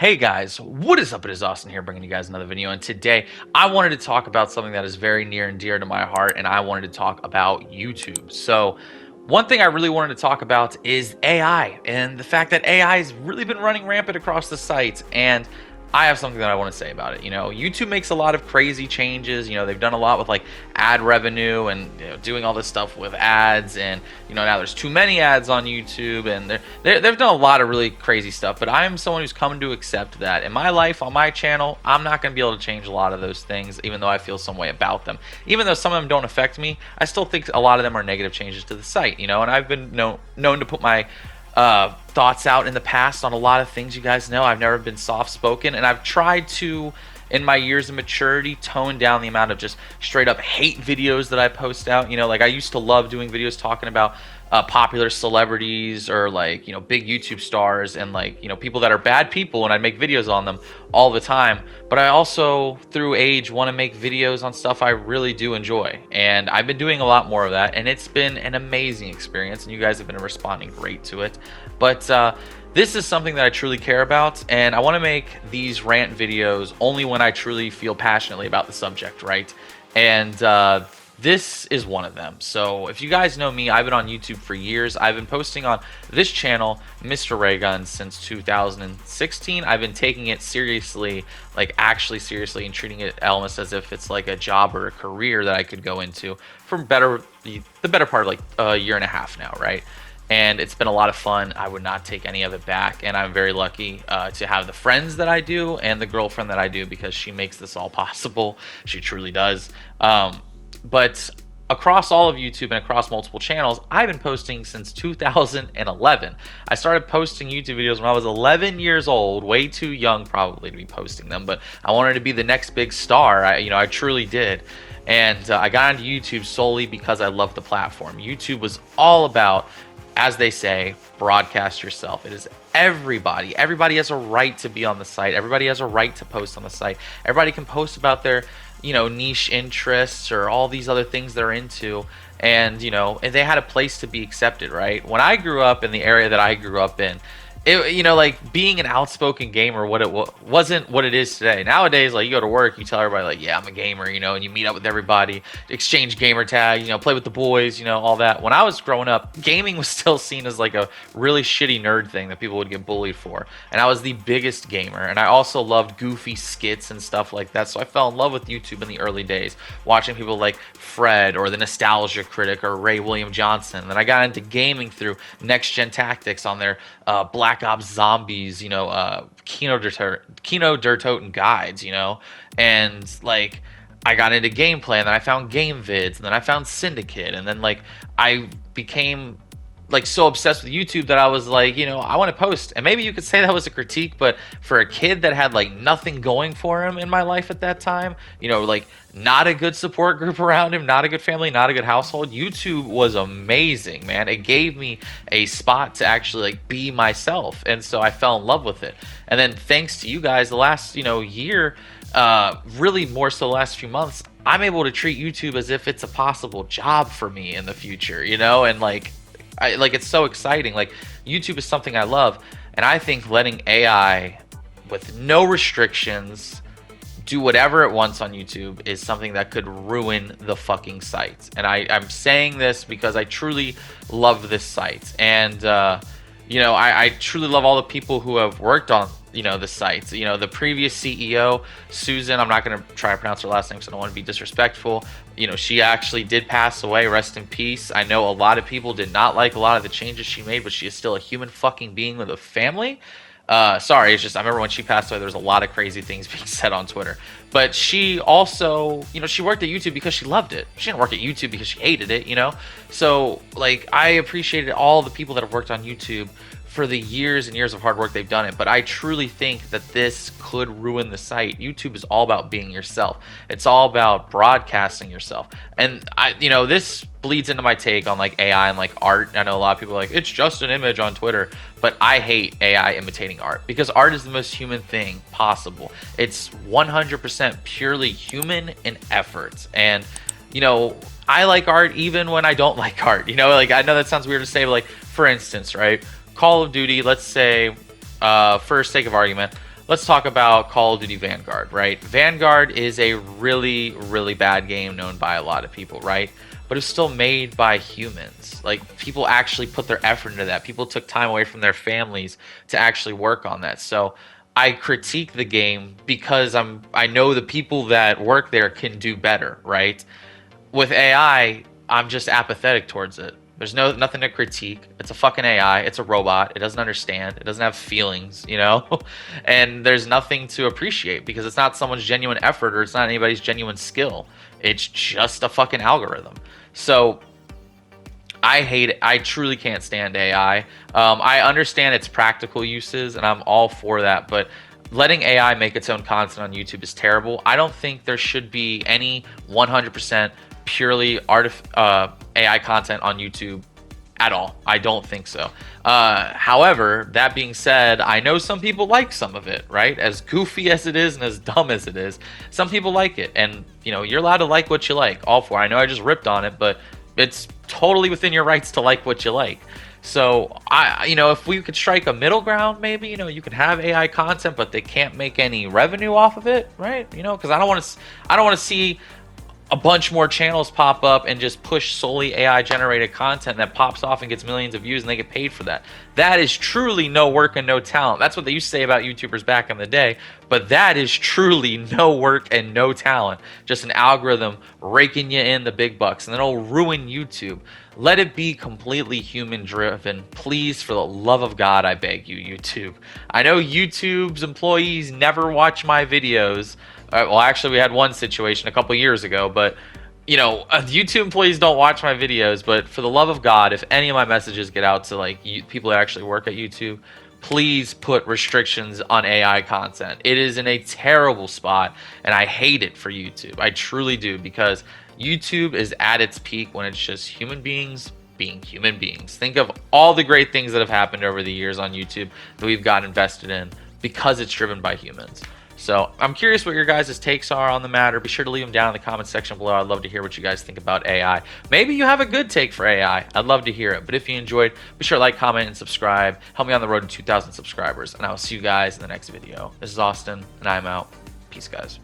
Hey guys, what is up? It is Austin here bringing you guys another video, and today I wanted to talk about something that is very near and dear to my heart, and I wanted to talk about YouTube. So one thing I really wanted to talk about is AI and the fact that AI has really been running rampant across the site, and I have something that I want to say about it. YouTube makes a lot of crazy changes. They've done a lot with like ad revenue and doing all this stuff with ads, and now there's too many ads on YouTube, and they've done a lot of really crazy stuff. But I'm someone who's come to accept that in my life, on my channel, I'm not going to be able to change a lot of those things, even though I feel some way about them. Even though some of them don't affect me, I still think a lot of them are negative changes to the site. And I've been known to put my thoughts out in the past on a lot of things. You guys know I've never been soft-spoken, and I've tried to, in my years of maturity, tone down the amount of just straight up hate videos that I post out. Like I used to love doing videos talking about popular celebrities or like big YouTube stars and like people that are bad people, and I'd make videos on them all the time. But I also, through age, want to make videos on stuff I really do enjoy, and I've been doing a lot more of that, and it's been an amazing experience, and you guys have been responding great to it. But this is something that I truly care about, and I want to make these rant videos only when I truly feel passionately about the subject, right? And this is one of them. So if you guys know me, I've been on YouTube for years. I've been posting on this channel, Mr. Raygun, since 2016. I've been taking it seriously, like actually seriously, and treating it almost as if it's like a job or a career that I could go into for the better part of like a year and a half now, right? And it's been a lot of fun. I would not take any of it back, and I'm very lucky to have the friends that I do and the girlfriend that I do, because she makes this all possible. She truly does. But across all of YouTube and across multiple channels, I've been posting since 2011. I started posting YouTube videos when I was 11 years old, way too young probably to be posting them, but I wanted to be the next big star. I truly did. And I got into YouTube solely because I love the platform. YouTube was all about, as they say, broadcast yourself. It is everybody. Everybody has a right to be on the site. Everybody has a right to post on the site. Everybody can post about their niche interests or all these other things they're into, and and they had a place to be accepted, right? When I grew up in the area that I grew up in, it like being an outspoken gamer, wasn't what it is today. Nowadays, like, you go to work, you tell everybody like, yeah, I'm a gamer, and you meet up with everybody, exchange gamer tag, play with the boys, all that. When I was growing up, gaming was still seen as like a really shitty nerd thing that people would get bullied for, and I was the biggest gamer. And I also loved goofy skits and stuff like that, so I fell in love with YouTube in the early days, watching people like Fred or the Nostalgia Critic or Ray William Johnson. Then I got into gaming through Next Gen Tactics on their Black Ops Zombies, Kino der Toten guides, and like I got into gameplay, and then I found game vids, and then I found Syndicate, and then like I became like so obsessed with YouTube that I was like, I want to post. And maybe you could say that was a critique, but for a kid that had like nothing going for him in my life at that time, like not a good support group around him, not a good family, not a good household, YouTube was amazing, man. It gave me a spot to actually like be myself, and so I fell in love with it. And then thanks to you guys, the last year, really more so the last few months, I'm able to treat YouTube as if it's a possible job for me in the future, and like it's so exciting. Like, YouTube is something I love, and I think letting AI with no restrictions do whatever it wants on YouTube is something that could ruin the fucking site. And I'm saying this because I truly love this site, and I truly love all the people who have worked on the sites. The previous CEO, Susan, I'm not going to try to pronounce her last name because I don't want to be disrespectful. She actually did pass away, rest in peace. I know a lot of people did not like a lot of the changes she made, but she is still a human fucking being with a family. Sorry, it's just, I remember when she passed away, there was a lot of crazy things being said on Twitter. But she also, she worked at YouTube because she loved it. She didn't work at YouTube because she hated it, So, like, I appreciated all the people that have worked on YouTube for the years and years of hard work they've done it. But I truly think that this could ruin the site. YouTube is all about being yourself. It's all about broadcasting yourself. And this bleeds into my take on like AI and like art. I know a lot of people are like, it's just an image on Twitter, but I hate AI imitating art, because art is the most human thing possible. It's 100% purely human in effort. And I like art even when I don't like art. Like, I know that sounds weird to say, but like, for instance, right, Call of Duty, let's say, for sake of argument, let's talk about Call of Duty Vanguard, right? Vanguard is a really, really bad game known by a lot of people, right? But it's still made by humans. Like, people actually put their effort into that. People took time away from their families to actually work on that. So I critique the game because I know the people that work there can do better, right? With AI, I'm just apathetic towards it. There's nothing to critique. It's a fucking AI. It's a robot. It doesn't understand. It doesn't have feelings, you know? And there's nothing to appreciate because it's not someone's genuine effort or it's not anybody's genuine skill. It's just a fucking algorithm. So I hate it. I truly can't stand AI. I understand its practical uses and I'm all for that, but letting AI make its own content on YouTube is terrible. I don't think there should be any 100% purely AI content on YouTube at all. I don't think so. However, that being said, I know some people like some of it, right? As goofy as it is and as dumb as it is, some people like it. And, you know, you're allowed to like what you like, all for it. I know I just ripped on it, but it's totally within your rights to like what you like. So you know, if we could strike a middle ground, maybe, you know, you could have AI content, but they can't make any revenue off of it, right? You know, because I don't want to see a bunch more channels pop up and just push solely AI generated content that pops off and gets millions of views and they get paid for that. That is truly no work and no talent. That's what they used to say about YouTubers back in the day, but that is truly no work and no talent. Just an algorithm raking you in the big bucks, and then it'll ruin YouTube. Let it be completely human driven. Please, for the love of God, I beg you, YouTube. I know YouTube's employees never watch my videos. Well, actually, we had one situation a couple years ago, but, you know, YouTube employees don't watch my videos, but for the love of God, if any of my messages get out to, like, people that actually work at YouTube, please put restrictions on AI content. It is in a terrible spot, and I hate it for YouTube. I truly do, because YouTube is at its peak when it's just human beings being human beings. Think of all the great things that have happened over the years on YouTube that we've got invested in because it's driven by humans. So I'm curious what your guys' takes are on the matter. Be sure to leave them down in the comment section below. I'd love to hear what you guys think about AI. Maybe you have a good take for AI. I'd love to hear it. But if you enjoyed, be sure to like, comment, and subscribe. Help me on the road to 2,000 subscribers. And I will see you guys in the next video. This is Austin, and I'm out. Peace, guys.